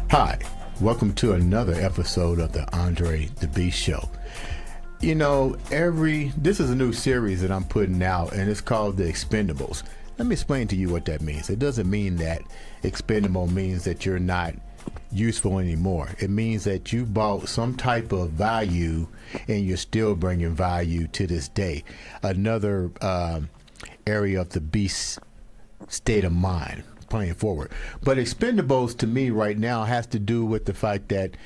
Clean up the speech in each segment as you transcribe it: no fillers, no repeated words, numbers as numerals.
Hi, welcome to another episode of the Andre The Beast Show. You know, this is a new series that I'm putting out, and it's called The Expendables. Let me explain to you what that means. It doesn't mean that expendable means that you're not useful anymore. It means that you bought some type of value and you're still bringing value to this day. Another area of the beast state of mind playing forward. But expendables to me right now has to do with the fact that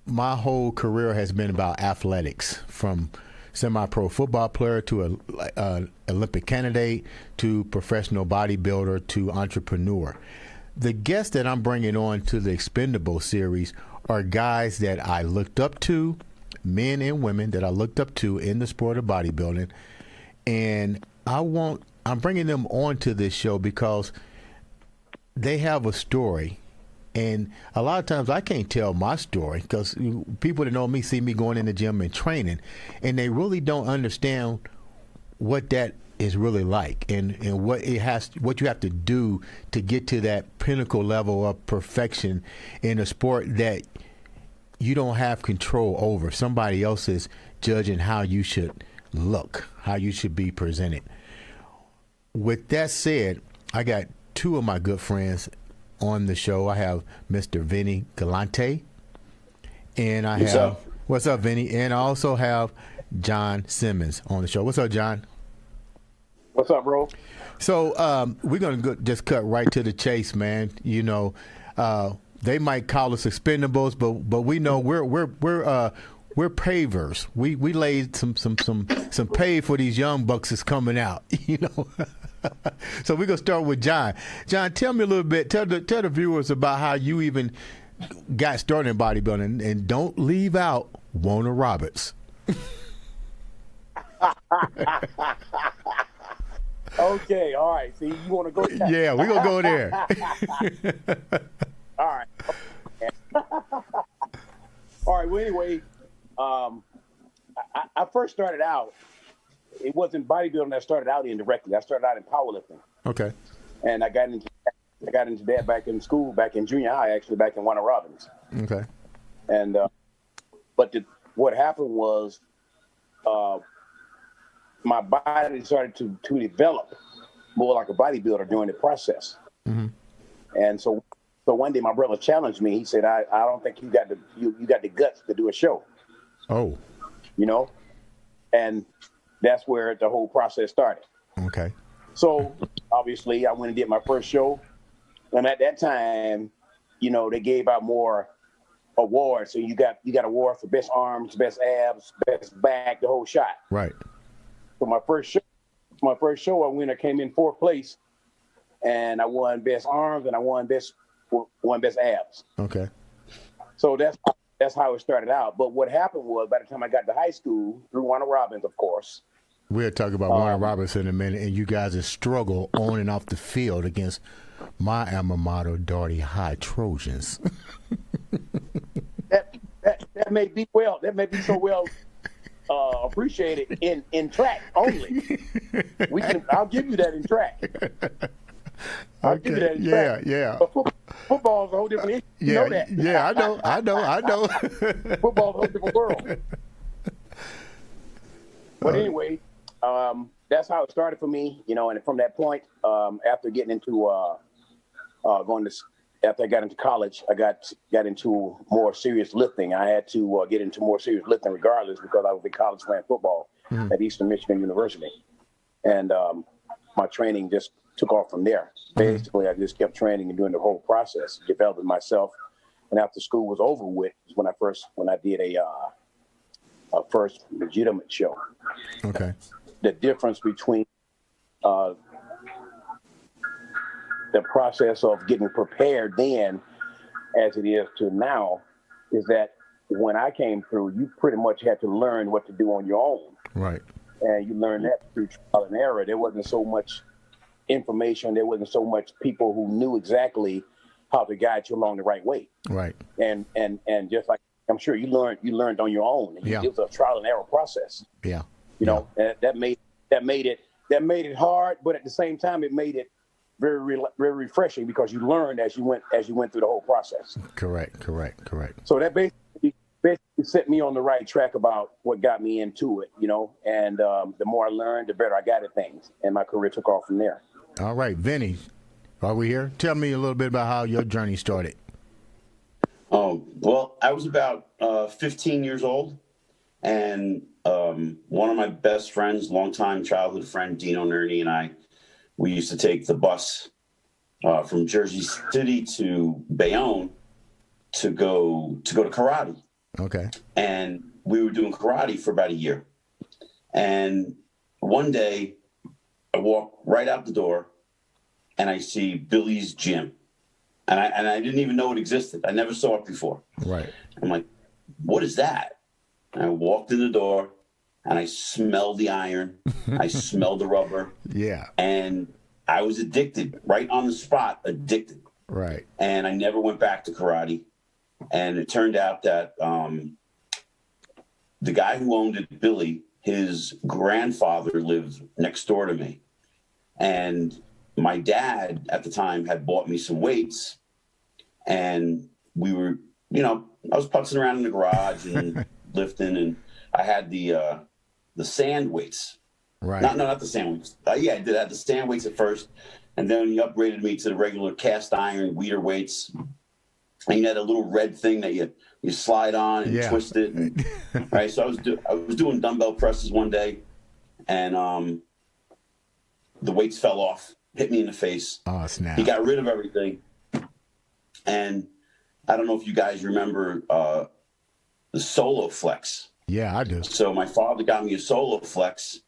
my whole career has been about athletics, from semi-pro football player to a Olympic candidate to professional bodybuilder to entrepreneur. The guests that I'm bringing on to the Expendable series are guys that I looked up to, men and women that I looked up to in the sport of bodybuilding, and I'm bringing them onto this show because they have a story. And a lot of times I can't tell my story because people that know me see me going in the gym and training, and they really don't understand what that is really like and what you have to do to get to that pinnacle level of perfection in a sport that you don't have control over. Somebody else is judging how you should look, how you should be presented. With that said, I got two of my good friends on the show. I have Mr. Vinny Galanti, and what's up, Vinny? And I also have John Simmons on the show. What's up, John? What's up, bro? So we're gonna just cut right to the chase, man. You know, they might call us expendables, but we know we're pavers. We laid some pave for these young bucks that's coming out. You know. So we're gonna start with John. John, tell me a little bit. Tell the viewers about how you even got started in bodybuilding, and don't leave out Warner Roberts. Okay, all right. See, you want to go there? Yeah, we're gonna go there. All right. All right. Well, anyway, I first started out. It wasn't bodybuilding that I started out in directly. I started out in powerlifting. Okay. And I got into that back in school, back in junior high, actually, back in Warner Robins. Okay. And but what happened was, my body started to develop more like a bodybuilder during the process. Mm-hmm. And so one day my brother challenged me. He said, I don't think you got the guts to do a show. Oh. You know? And that's where the whole process started. Okay. So obviously I went and did my first show. And at that time, you know, they gave out more awards. So you got awards for best arms, best abs, best back, the whole shot. Right. So my first show, I came in fourth place, and I won best arms and I won best abs. Okay. So that's how it started out. But what happened was, by the time I got to high school, through Warner Robins, of course. We'll talk about Warner Robins in a minute, and you guys' struggle on and off the field against my alma mater, Darty High Trojans. that may be so well appreciated in track only. I'll give you that in track. I'll give you that in track. Yeah. But football is a whole different issue. You know that. Yeah, I know. Football is a whole different world. But anyway, that's how it started for me, you know. And from that point, after getting into after I got into college, I got into more serious lifting. I had to get into more serious lifting regardless, because I was in college playing football at Eastern Michigan University. And my training just took off from there. Basically, I just kept training and doing the whole process, developing myself. And after school was over with, is when I did a first legitimate show. Okay. The difference between the process of getting prepared then as it is to now is that when I came through, you pretty much had to learn what to do on your own. Right. And you learned that through trial and error. There wasn't so much information. There wasn't so much people who knew exactly how to guide you along the right way. Right. And just like I'm sure you learned on your own. Yeah. It was a trial and error process. Yeah. You know, that made it hard, but at the same time, it made it very refreshing because you learned as you went through the whole process. Correct. So that basically set me on the right track about what got me into it, and the more I learned, the better I got at things, and my career took off from there. All right, Vinny, are we here? Tell me a little bit about how your journey started. Well, I was about 15 years old, and one of my best friends, longtime childhood friend, Dino Nerney, and we used to take the bus from Jersey City to Bayonne to go to karate. Okay. And we were doing karate for about a year. And one day I walk right out the door and I see Billy's gym. And I didn't even know it existed. I never saw it before. Right. I'm like, what is that? And I walked in the door and I smelled the iron. I smelled the rubber. Yeah. And I was addicted, right on the spot, addicted. Right. And I never went back to karate. And it turned out that the guy who owned it, Billy, his grandfather lived next door to me. And my dad at the time had bought me some weights. And we were, I was putzing around in the garage and lifting. And I had the sand weights. Right. Not the sand weights. Yeah, I did have the sand weights at first. And then he upgraded me to the regular cast iron Weider weights. And you had a little red thing that you slide on and twist it. And, right. So I was doing dumbbell presses one day, and the weights fell off, hit me in the face. Oh, snap. He got rid of everything. And I don't know if you guys remember the Solo Flex. Yeah, I do. So my father got me a Solo Flex,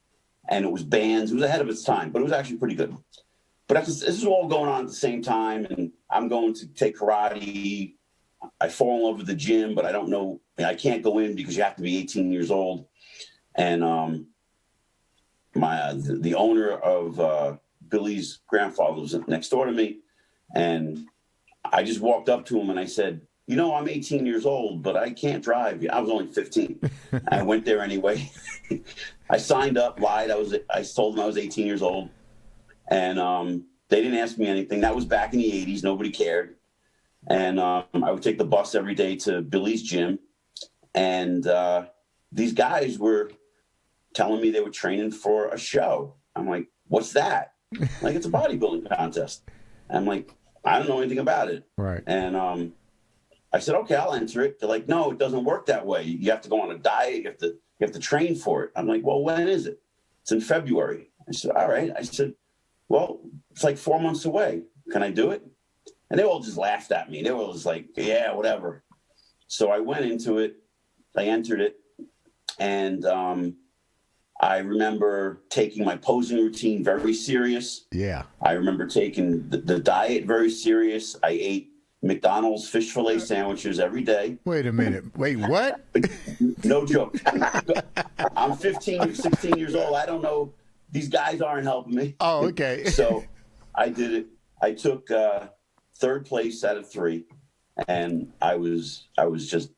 and it was bands. It was ahead of its time, but it was actually pretty good. But this is all going on at the same time, and I'm going to take karate. I fall in love with the gym, but I don't know. I can't go in because you have to be 18 years old. And the owner of Billy's grandfather was next door to me, and I just walked up to him and I said, I'm 18 years old, but I can't drive. I was only 15. I went there anyway. I signed up, lied. I told them I was 18 years old. And they didn't ask me anything. That was back in the 80s. Nobody cared. And I would take the bus every day to Billy's gym. And these guys were telling me they were training for a show. I'm like, what's that? Like, it's a bodybuilding contest. And I'm like, I don't know anything about it. Right. And I said, okay, I'll enter it. They're like, no, it doesn't work that way. You have to go on a diet. You have to train for it. I'm like, well, when is it? It's in February. I said, all right. I said, well, it's like 4 months away. Can I do it? And they all just laughed at me. They were just like, yeah, whatever. So I went into it. I entered it. And I remember taking my posing routine very serious. Yeah. I remember taking the diet very serious. I ate McDonald's fish fillet sandwiches every day. Wait a minute. Wait, what? No joke. I'm 15, 16 years old. I don't know. These guys aren't helping me. Oh, okay. So I did it. I took third place out of 3, and I was just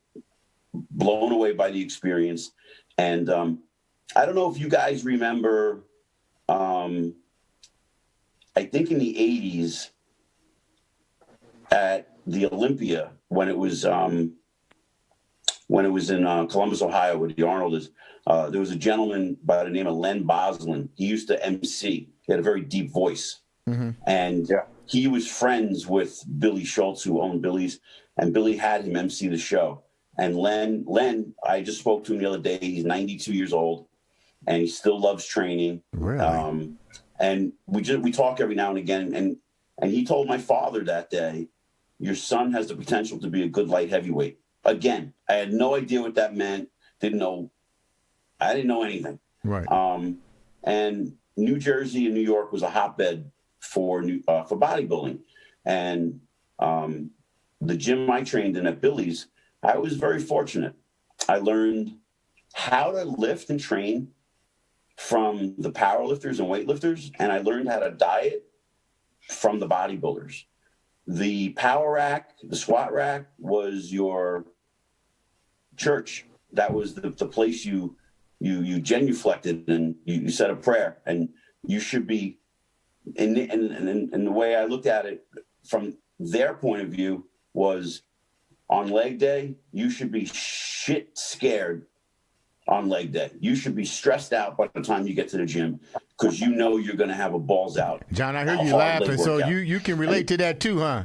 blown away by the experience. And I don't know if you guys remember. I think in the 80s at the Olympia when it was in Columbus, Ohio, where the Arnold is. There was a gentleman by the name of Len Boslin. He used to MC. He had a very deep voice. Mm-hmm. And he was friends with Billy Schultz, who owned Billy's, and Billy had him MC the show. And Len, I just spoke to him the other day. He's 92 years old, and he still loves training. Really? And we talk every now and again. And he told my father that day, your son has the potential to be a good light heavyweight. Again, I had no idea what that meant. I didn't know anything. Right. And New Jersey and New York was a hotbed for bodybuilding. And the gym I trained in at Billy's, I was very fortunate. I learned how to lift and train from the powerlifters and weightlifters, and I learned how to diet from the bodybuilders. The power rack, the squat rack was your church. That was the place you genuflected and you said a prayer, and you should be and the way I looked at it from their point of view was, on leg day, you should be shit scared on leg day. You should be stressed out by the time you get to the gym because you know you're going to have a balls out. John, I heard you laughing, so you can relate to that too, huh?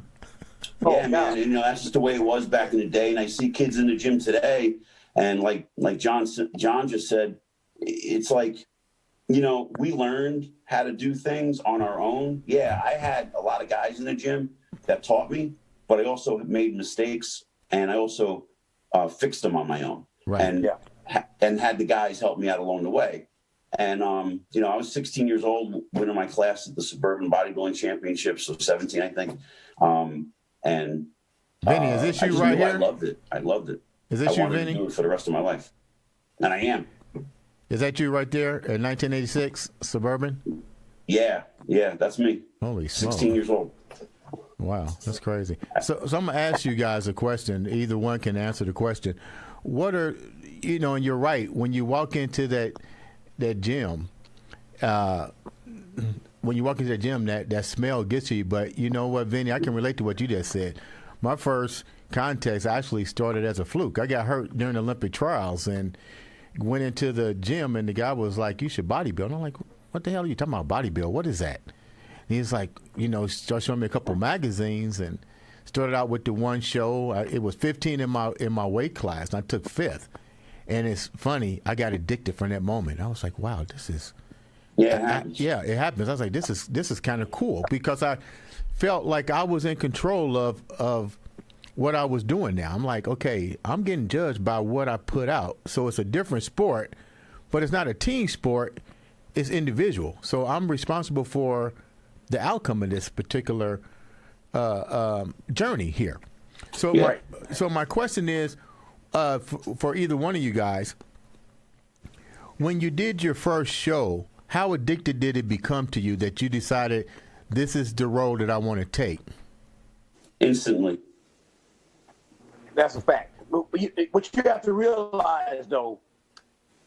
Yeah, man. You know, that's just the way it was back in the day. And I see kids in the gym today, and like John just said, it's like, you know, we learned how to do things on our own. Yeah, I had a lot of guys in the gym that taught me, but I also made mistakes, and I also fixed them on my own. Right. And had the guys help me out along the way. And, you know, I was 16 years old, winning my class at the Suburban Bodybuilding Championships, so 17, I think. And Vinny, is this you right here? I loved it. Is this you, Vinny? I wanted to do it for the rest of my life. And I am. Is that you right there in 1986, Suburban? Yeah, that's me. Holy smokes. 16 years old. Wow, that's crazy. So I'm going to ask you guys a question. Either one can answer the question. What are, you know, and you're right, when you walk into that gym, that smell gets to you. But you know what, Vinny, I can relate to what you just said. My first contest actually started as a fluke. I got hurt during the Olympic trials and went into the gym, and the guy was like, "You should bodybuild." And I'm like, "What the hell are you talking about, bodybuild? What is that?" And he's like, you know, started showing me a couple magazines, and started out with the one show. It was 15 in my weight class, and I took 5th. And it's funny, I got addicted from that moment. I was like, wow, this is it happens. It happens. I was like, this is kind of cool, because I felt like I was in control of what I was doing now. I'm like, okay, I'm getting judged by what I put out. So it's a different sport, but it's not a team sport. It's individual. So I'm responsible for the outcome of this particular journey here. So, so my question is, for either one of you guys, when you did your first show, how addicted did it become to you that you decided this is the road that I want to take? Instantly. That's a fact. But what you have to realize, though,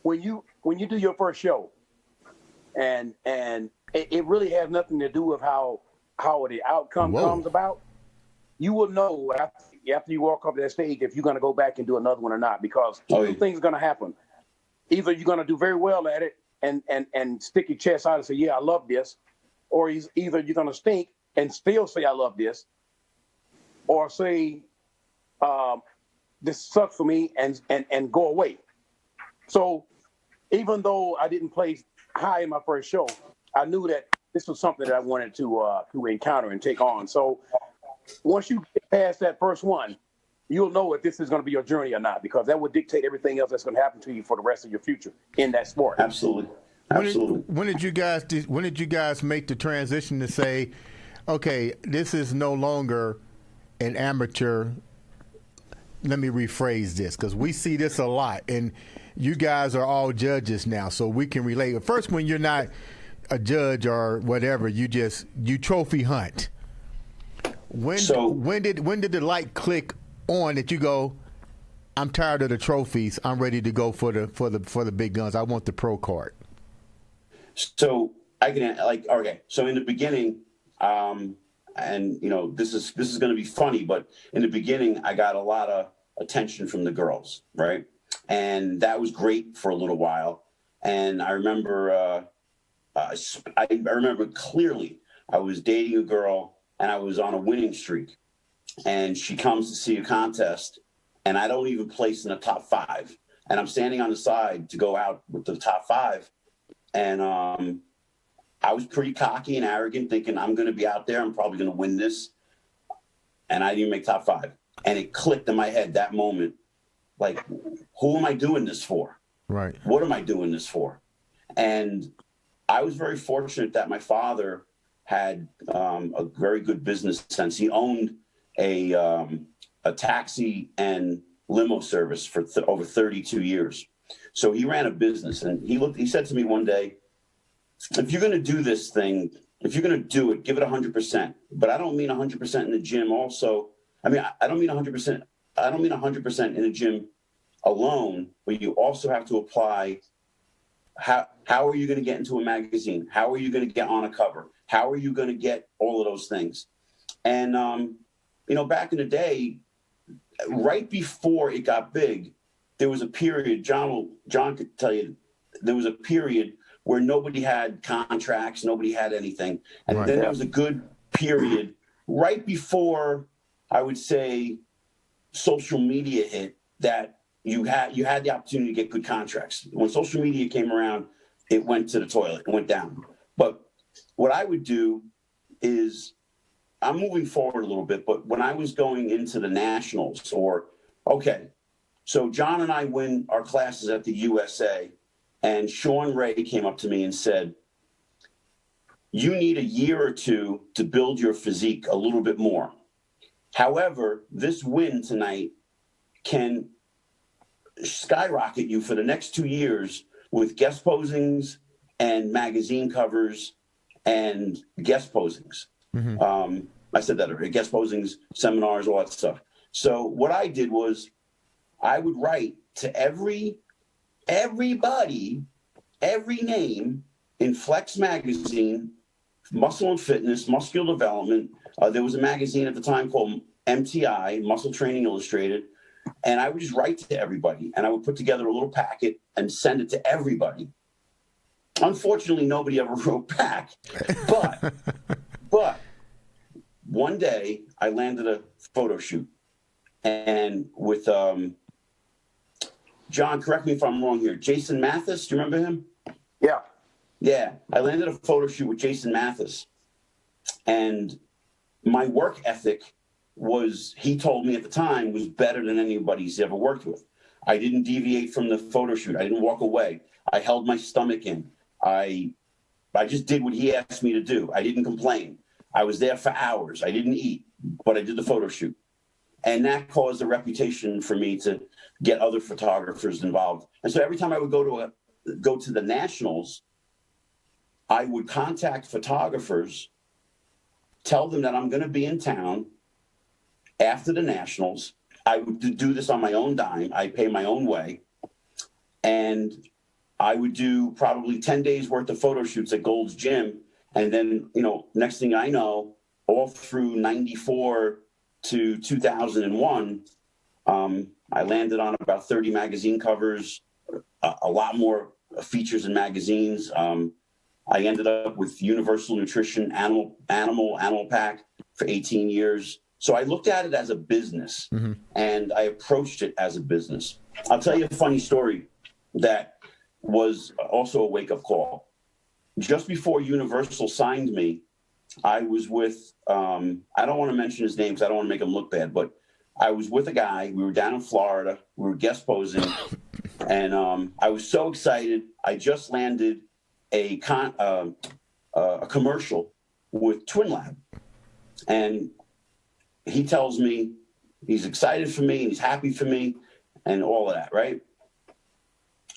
when you do your first show, and it really has nothing to do with how the outcome comes about. You will know after you walk up that stage if you're going to go back and do another one or not, because two things are going to happen. Either you're going to do very well at it and stick your chest out and say, yeah, I love this, or either you're going to stink and still say, I love this, or say, this sucks for me and go away. So even though I didn't place high in my first show, I knew that this was something that I wanted to encounter and take on. So once you get past that first one, you'll know if this is going to be your journey or not, because that will dictate everything else that's going to happen to you for the rest of your future in that sport. Absolutely. When did you guys make the transition to say, okay, this is no longer an amateur? Let me rephrase this, because we see this a lot, and you guys are all judges now, so we can relate. First, when you're not a judge or whatever, you trophy hunt. When did the light click on that you go, I'm tired of the trophies, I'm ready to go for the big guns, I want the pro card? So I can so in the beginning, and you know, this is going to be funny, but in the beginning I got a lot of attention from the girls, right? And that was great for a little while. And I remember I remember clearly I was dating a girl and I was on a winning streak, and she comes to see a contest and I don't even place in the top 5, and I'm standing on the side to go out with the top 5. And I was pretty cocky and arrogant, thinking I'm going to be out there, I'm probably going to win this. And I didn't make top 5. And it clicked in my head that moment, like, who am I doing this for? Right. What am I doing this for? And I was very fortunate that my father had a very good business sense. He owned a taxi and limo service for over 32 years. So he ran a business, and he said to me one day, if you're going to do this thing, if you're going to do it, give it 100%. But I don't mean 100% in the gym also. I mean, I don't mean 100%. I don't mean 100% in the gym alone, but you also have to apply how are you going to get into a magazine? How are you going to get on a cover? How are you going to get all of those things? And, back in the day, right before it got big, there was a period, John could tell you, there was a period where nobody had contracts, nobody had anything. And then there was a good period right before, I would say, social media hit, that you had the opportunity to get good contracts. When social media came around, it went to the toilet, it went down. But what I would do is, I'm moving forward a little bit, but when I was going into the nationals, so John and I win our classes at the USA, and Sean Ray came up to me and said, you need a year or two to build your physique a little bit more. However, this win tonight can skyrocket you for the next 2 years with guest posings and magazine covers and guest posings. Mm-hmm. I said that already, guest posings, seminars, all that stuff. So what I did was I would write to everybody, every name in Flex magazine, Muscle and Fitness, Muscular Development. There was a magazine at the time called MTI, Muscle Training Illustrated. And I would just write to everybody, and I would put together a little packet and send it to everybody. Unfortunately, nobody ever wrote back. But one day I landed a photo shoot, and with John, correct me if I'm wrong here, Jason Mathis, do you remember him? Yeah, I landed a photo shoot with Jason Mathis, and my work ethic was, he told me at the time, was better than anybody he's ever worked with. I didn't deviate from the photo shoot. I didn't walk away. I held my stomach in. I just did what he asked me to do. I didn't complain. I was there for hours. I didn't eat, but I did the photo shoot. And that caused a reputation for me to get other photographers involved. And so every time I would go to the nationals, I would contact photographers, tell them that I'm going to be in town after the nationals. I would do this on my own dime. I pay my own way. And I would do probably 10 days worth of photo shoots at Gold's Gym. And then, next thing I know, all through 94 to 2001, I landed on about 30 magazine covers, a lot more features in magazines. I ended up with Universal Nutrition, Animal Pack for 18 years. So I looked at it as a business, mm-hmm. and I approached it as a business. I'll tell you a funny story that was also a wake-up call. Just before Universal signed me, I was with, I don't want to mention his name because I don't want to make him look bad, but I was with a guy. We were down in Florida. We were guest posing, and I was so excited. I just landed a commercial with Twin Lab, and he tells me he's excited for me and he's happy for me and all of that, right?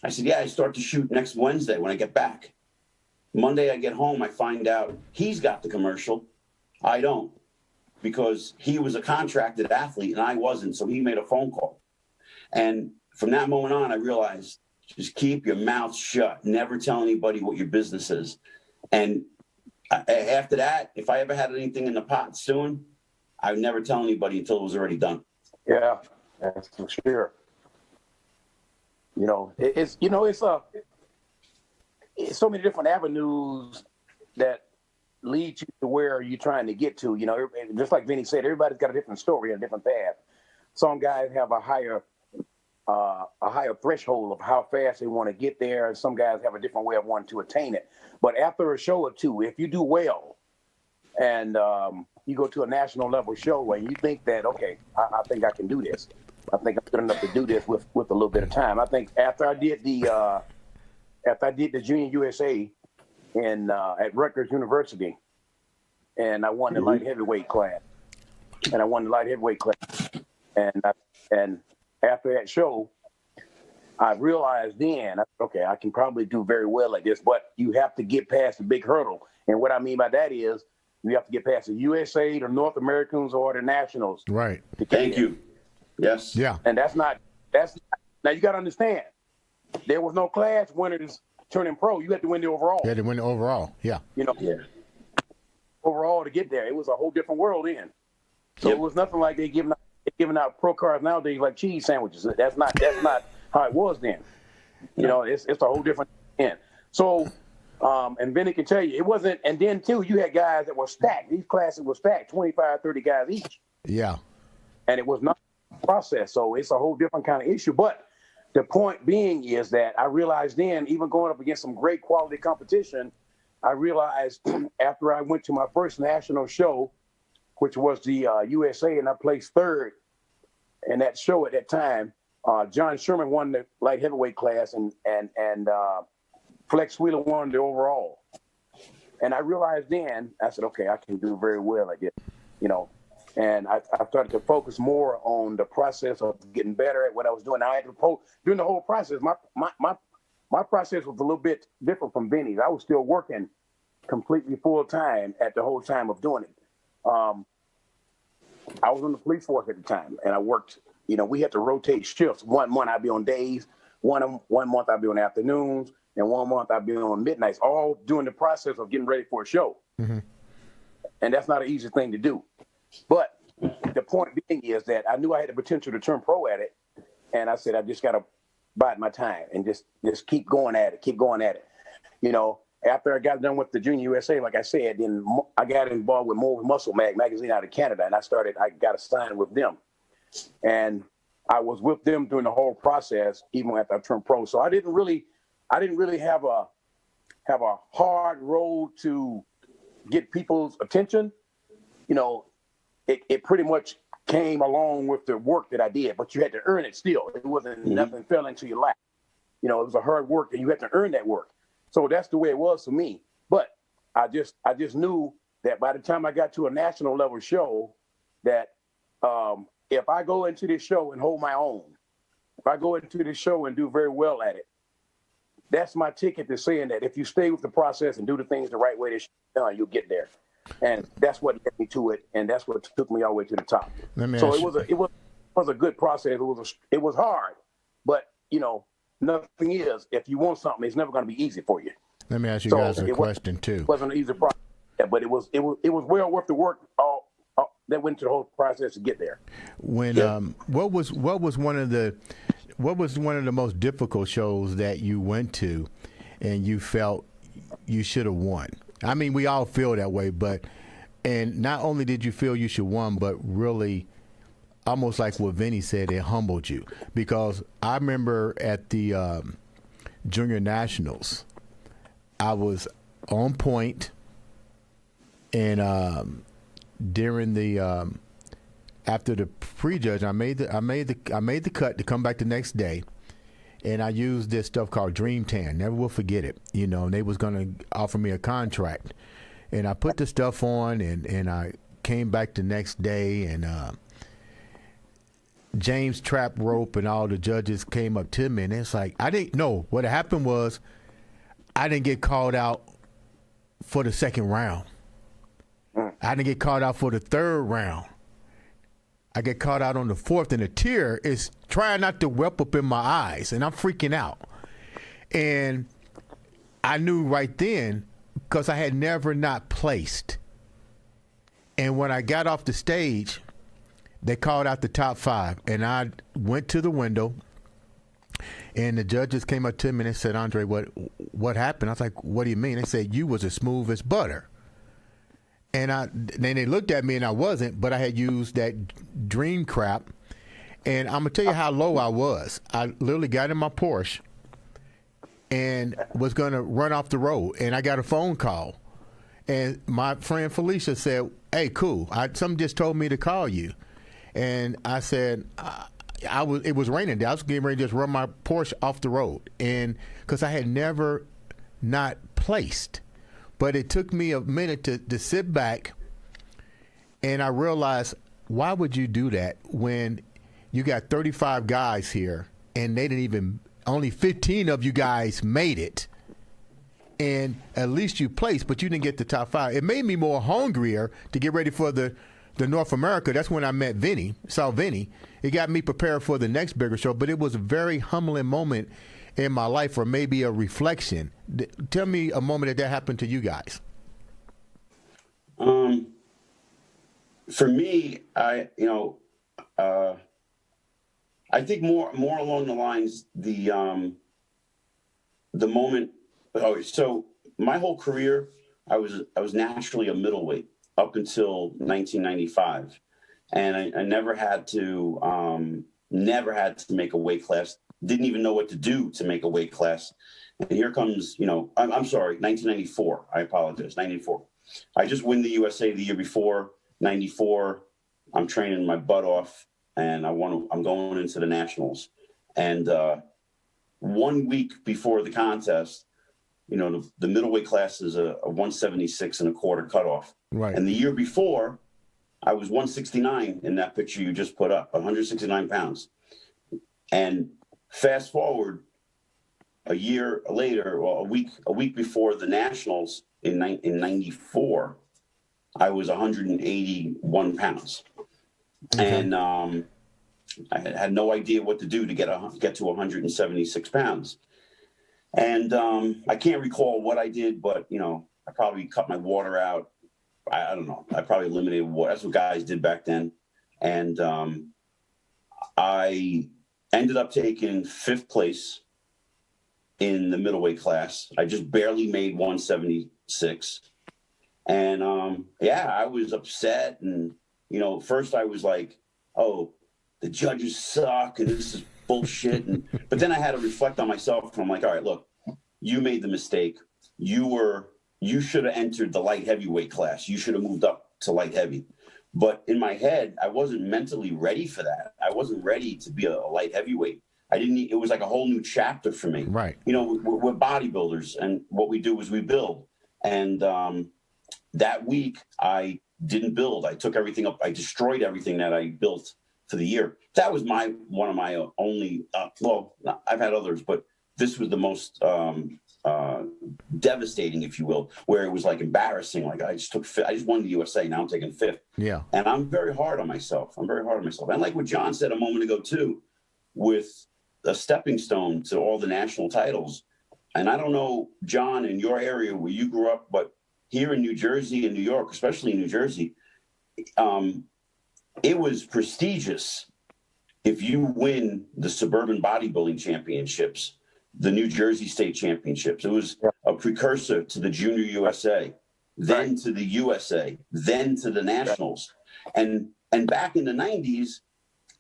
I said, yeah, I start to shoot next Wednesday when I get back. Monday I get home, I find out he's got the commercial. I don't, because he was a contracted athlete and I wasn't, so he made a phone call. And from that moment on, I realized, just keep your mouth shut. Never tell anybody what your business is. And after that, if I ever had anything in the pot stewing, I would never tell anybody until it was already done. Yeah, that's for sure. It's so many different avenues that lead you to where you're trying to get to. Just like Vinny said, everybody's got a different story and a different path. Some guys have a higher threshold of how fast they want to get there, and some guys have a different way of wanting to attain it. But after a show or two, if you do well, and you go to a national level show and you think that, okay, I think I can do this. I think I'm good enough to do this with a little bit of time. I think after I did the Junior USA at Rutgers University, and I won the light heavyweight class, and after that show, I realized then, okay, I can probably do very well at this, but you have to get past the big hurdle. And what I mean by that is you have to get past the USA, the North Americans, or the Nationals. Right. Thank you. Yes. Yeah. And now you got to understand, there was no class winners turning pro, you had to win the overall. You had to win the overall, yeah. Overall to get there. It was a whole different world then. So it was nothing like they giving out pro cards nowadays like cheese sandwiches. That's not how it was then. It's a whole different thing. So, and Vinny can tell you, it wasn't, and then too, you had guys that were stacked. These classes were stacked, 25, 30 guys each. Yeah. And it was not a process. So it's a whole different kind of issue. But the point being is that I realized then, even going up against some great quality competition, I realized after I went to my first national show, which was the USA, and I placed third in that show at that time. John Sherman won the light heavyweight class, and Flex Wheeler won the overall. And I realized then, I said, okay, I can do very well at this, And I started to focus more on the process of getting better at what I was doing. Now, during the whole process, my process was a little bit different from Vinny's. I was still working completely full time at the whole time of doing it. I was in the police force at the time, and I worked. We had to rotate shifts. One month I'd be on days, one month I'd be on afternoons, and 1 month I'd be on midnights. All during the process of getting ready for a show, and that's not an easy thing to do. But the point being is that I knew I had the potential to turn pro at it, and I said I just got to bide my time and just keep going at it. After I got done with the Junior USA, like I said, then I got involved with Mobile Muscle magazine out of Canada, and I got assigned with them. And I was with them during the whole process, even after I turned pro. So I didn't really have a hard road to get people's attention. It pretty much came along with the work that I did, but you had to earn it still. It wasn't nothing fell into your lap. It was a hard work, and you had to earn that work. So that's the way it was for me. But I just knew that by the time I got to a national level show, that if I go into this show and hold my own, if I go into this show and do very well at it, that's my ticket to saying that if you stay with the process and do the things the right way, you'll get there. And that's what led me to it, and that's what took me all the way to the top. So it was a good process. It was hard, but nothing is. If you want something, it's never going to be easy for you. Let me ask you guys a question too. It wasn't an easy process, but it was well worth the work that went to the whole process to get there. When what was one of the most difficult shows that you went to, and you felt you should have won? I mean, we all feel that way, and not only did you feel you should won, but really, almost like what Vinny said, it humbled you. Because I remember at the Junior Nationals, I was on point, and during the after the prejudge, I made the cut to come back the next day, and I used this stuff called Dream Tan. Never will forget it. And they was gonna offer me a contract, and I put the stuff on, and I came back the next day, and James Trap Rope and all the judges came up to me, and it's like, I didn't know what happened was I didn't get called out for the second round. I didn't get called out for the third round. I get caught out on the fourth, and the tear is trying not to well up in my eyes, and I'm freaking out. And I knew right then, because I had never not placed. And when I got off the stage, they called out the top five, and I went to the window, and the judges came up to me and they said, Andre, what happened? I was like, what do you mean? They said, you was as smooth as butter. And then they looked at me, and I wasn't, but I had used that dream crap. And I'm going to tell you how low I was. I literally got in my Porsche and was going to run off the road. And I got a phone call. And my friend Felicia said, hey, cool. Something just told me to call you. And I said, it was raining. I was getting ready to just run my Porsche off the road. And because I had never not placed. But it took me a minute to sit back, and I realized, why would you do that when you got 35 guys here, and only 15 of you guys made it, and at least you placed, but you didn't get the top five. It made me more hungrier to get ready for the North America. That's when I met Vinny, saw Vinny. It got me prepared for the next bigger show, but it was a very humbling moment. in my life, or maybe a reflection. Tell me a moment that happened to you guys. For me, I think more along the lines the moment. Oh, so my whole career, I was naturally a middleweight up until 1995, and I never had to make a weight class. Didn't even know what to do to make a weight class. And here comes, I'm sorry, 1994. I apologize, 94. I just win the USA the year before, 94. I'm training my butt off, and I'm going into the nationals. And 1 week before the contest, the middleweight class is a 176 and a quarter cutoff. Right. And the year before, I was 169 in that picture you just put up, 169 pounds. And fast forward a year later, well, a week before the nationals in 94, I was 181 pounds. Okay. And I had no idea what to do to get to 176 pounds. And I can't recall what I did, but, I probably cut my water out. I don't know. I probably eliminated water. That's what guys did back then. And I ended up taking 5th place in the middleweight class. I just barely made 176. And I was upset. And, first I was like, oh, the judges suck and this is bullshit. But then I had to reflect on myself, and I'm like, all right, look, you made the mistake. You should have entered the light heavyweight class. You should have moved up to light heavy. But in my head, I wasn't mentally ready for that. I wasn't ready to be a light heavyweight. It was like a whole new chapter for me. Right. We're bodybuilders, and what we do is we build. And that week I didn't build. I took everything up. I destroyed everything that I built for the year. That was one of my only, I've had others, but this was the most devastating, if you will, where it was like embarrassing. Like I just won the USA. Now I'm taking 5th. Yeah. And I'm very hard on myself. And like what John said a moment ago too, with a stepping stone to all the national titles. And I don't know, John, in your area where you grew up, but here in New Jersey and New York, especially in New Jersey, it was prestigious if you win the suburban bodybuilding championships, the New Jersey state championships. It was a precursor to the Junior USA, then to the USA, then to the nationals. And back in the 90s,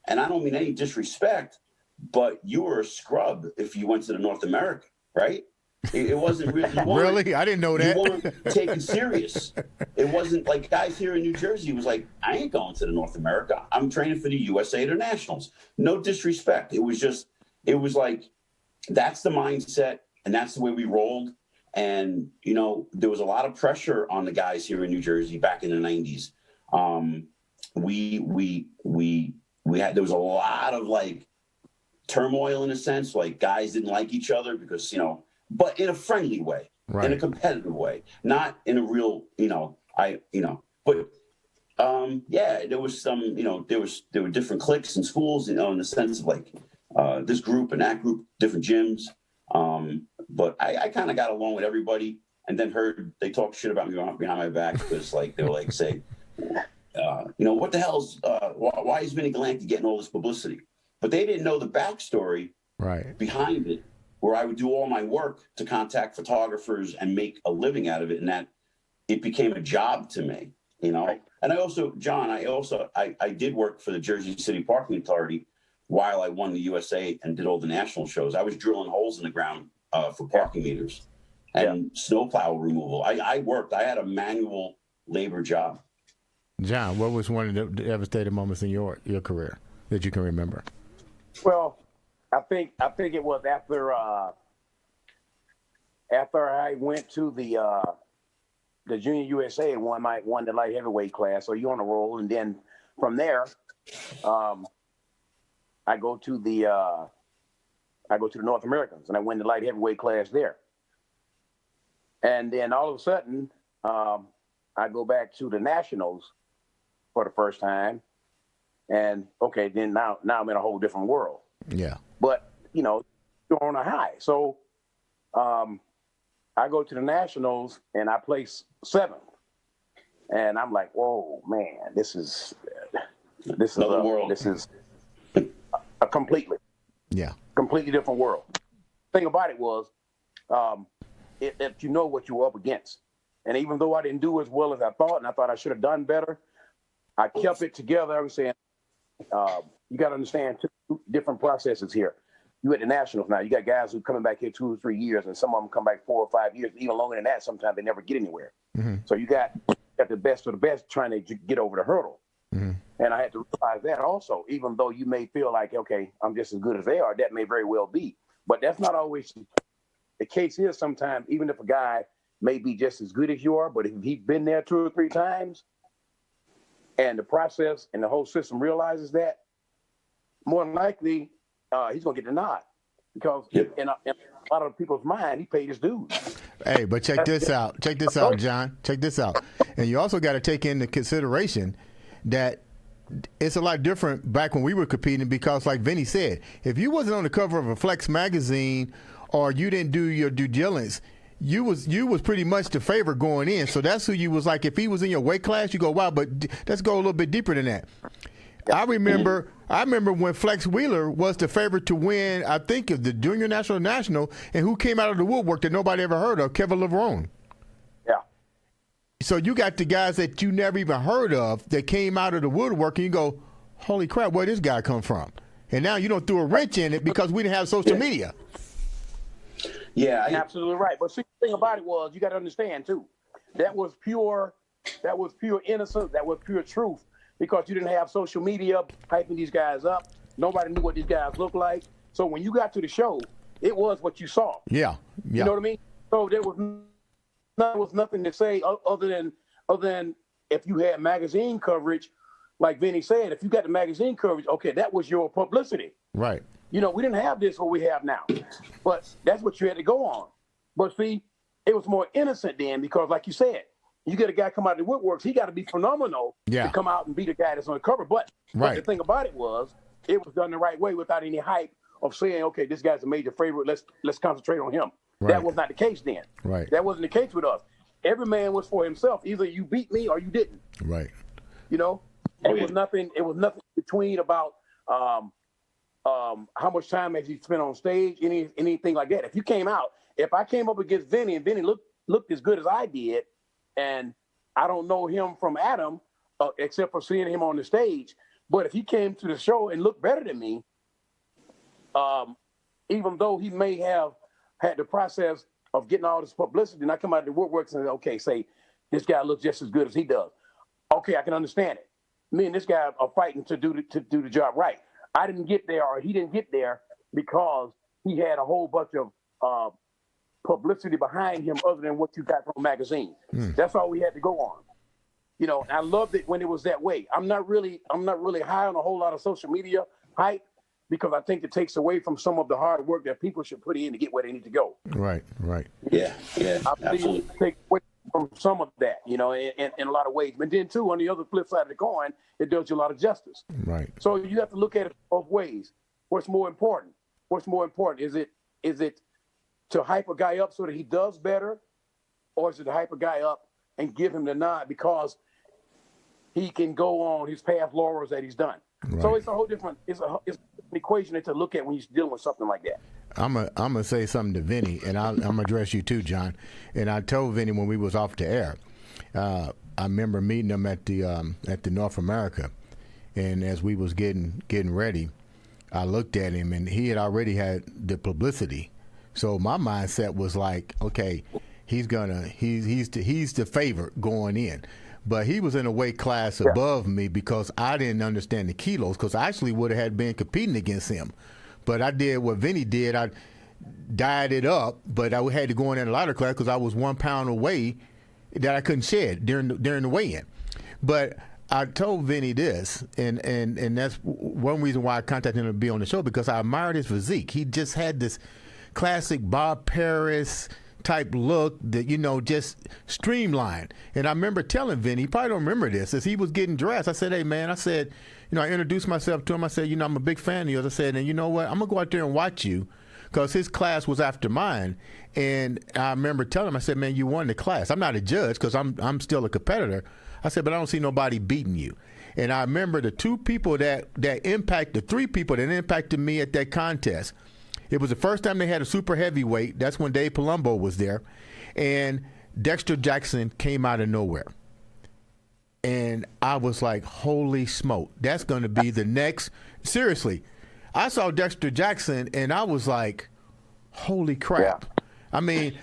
and I don't mean any disrespect, but you were a scrub if you went to the North America, right? It wasn't really. Really? I didn't know that. You weren't taken serious. It wasn't like guys here in New Jersey was like, I ain't going to the North America. I'm training for the USA Internationals. No disrespect. It was like, that's the mindset, and that's the way we rolled. And, there was a lot of pressure on the guys here in New Jersey back in the 90s. There was a lot of like turmoil in a sense, like guys didn't like each other because, but in a friendly way, right, in a competitive way, not in a real, but there was some, there were different cliques in schools, in the sense of like this group and that group, different gyms. But I kind of got along with everybody, and then heard they talk shit about me behind my back because like they were like say, what the hell's why is Vinny Galanti getting all this publicity? But they didn't know the backstory behind it, where I would do all my work to contact photographers and make a living out of it, and that it became a job to me, Right. And I also, John, I did work for the Jersey City Parking Authority while I won the USA and did all the national shows. I was drilling holes in the ground for parking meters and snowplow removal. I worked. I had a manual labor job. John, what was one of the devastating moments in your career that you can remember? Well, I think it was after I went to the Junior USA and won the light heavyweight class. So you're on a roll, and then from there, I go to the North Americans, and I win the light heavyweight class there. And then all of a sudden, I go back to the nationals for the first time, and okay, then now I'm in a whole different world. Yeah. But you're on a high. So I go to the Nationals and I place 7th. And I'm like, whoa, man, this is a completely different world. The thing about it was, if you know what you were up against, and even though I didn't do as well as I thought, and I thought I should have done better, I kept it together. I was saying, you got to understand 2 different processes here. You at the Nationals now, you got guys who coming back here 2 or 3 years, and some of them come back 4 or 5 years, even longer than that. Sometimes they never get anywhere. Mm-hmm. So you got the best of the best trying to get over the hurdle. Mm-hmm. And I had to realize that also, even though you may feel like, okay, I'm just as good as they are, that may very well be. But that's not always the case. Is sometimes, even if a guy may be just as good as you are, but if he's been there 2 or 3 times and the process and the whole system realizes that, more than likely he's going to get the nod, because in a lot of people's mind, he paid his dues. Hey, but check this out, John. Check this out. And you also got to take into consideration that it's a lot different back when we were competing, because like Vinny said, if you wasn't on the cover of a Flex magazine or you didn't do your due diligence, you was pretty much the favorite going in. So that's who you was like. If he was in your weight class, you go, wow, but let's go a little bit deeper than that. I remember when Flex Wheeler was the favorite to win, I think, of the Junior National, and who came out of the woodwork that nobody ever heard of, Kevin LeVrone. Yeah. So you got the guys that you never even heard of that came out of the woodwork, and you go, holy crap, where did this guy come from? And now you don't throw a wrench in it because we didn't have social media. Yeah, absolutely right. But see, the thing about it was, you got to understand too, that was pure innocence, that was pure truth, because you didn't have social media hyping these guys up. Nobody knew what these guys looked like. So when you got to the show, it was what you saw. Yeah. You know what I mean? So there was nothing to say other than if you had magazine coverage, like Vinny said, if you got the magazine coverage, okay, that was your publicity. Right. You know, we didn't have this what we have now, but that's what you had to go on. But see, it was more innocent then, because like you said, you get a guy come out of the woodworks, he got to be phenomenal to come out and be the guy that's on the cover. But the thing about it was done the right way without any hype of saying, okay, this guy's a major favorite, let's concentrate on him. Right. That was not the case then. Right. That wasn't the case with us. Every man was for himself. Either you beat me or you didn't. Right. You know, it was nothing between about how much time has he spent on stage, anything like that. If I came up against Vinny and Vinny looked as good as I did, and I don't know him from Adam, except for seeing him on the stage, but if he came to the show and looked better than me, even though he may have had the process of getting all this publicity, and I come out of the woodworks and say, okay, say this guy looks just as good as he does. Okay, I can understand it. Me and this guy are fighting to do the job right. I didn't get there, or he didn't get there, because he had a whole bunch of publicity behind him other than what you got from a magazine. That's all we had to go on. You know, I loved it when it was that way. I'm not really high on a whole lot of social media hype, because I think it takes away from some of the hard work that people should put in to get where they need to go. Right. Yeah, I believe it takes away from some of that, you know, in a lot of ways. But then too, on the other flip side of the coin, it does you a lot of justice. Right. So you have to look at it both ways. What's more important? Is it to hype a guy up so that he does better, or is it to hype a guy up and give him the nod because he can go on his past laurels that he's done? Right. So it's a whole different, it's an equation to look at when you're dealing with something like that. I'm gonna say something to Vinny, and I'm gonna address you too, John. And I told Vinny when we was off the air, I remember meeting him at the North America, and as we was getting ready, I looked at him, and he had already had the publicity. So my mindset was like, okay, he's the favorite going in. But he was in a weight class above me, because I didn't understand the kilos, because I actually would have had been competing against him. But I did what Vinny did. I dieted up, but I had to go in a lighter class because I was 1 pound away that I couldn't shed during the weigh-in. But I told Vinny this, and that's one reason why I contacted him to be on the show, because I admired his physique. He just had this classic Bob Paris type look that, you know, just streamlined. And I remember telling Vinny, he probably don't remember this, as he was getting dressed, I said, hey, man, I introduced myself to him. I said, I'm a big fan of yours. I said, and you know what? I'm going to go out there and watch you, because his class was after mine. And I remember telling him, I said, man, you won the class. I'm not a judge because I'm still a competitor. I said, but I don't see nobody beating you. And I remember the three people that impacted me at that contest. It was the first time they had a super heavyweight. That's when Dave Palumbo was there. And Dexter Jackson came out of nowhere. And I was like, holy smoke, that's going to be the next. Seriously, I saw Dexter Jackson and I was like, holy crap. Yeah. I mean,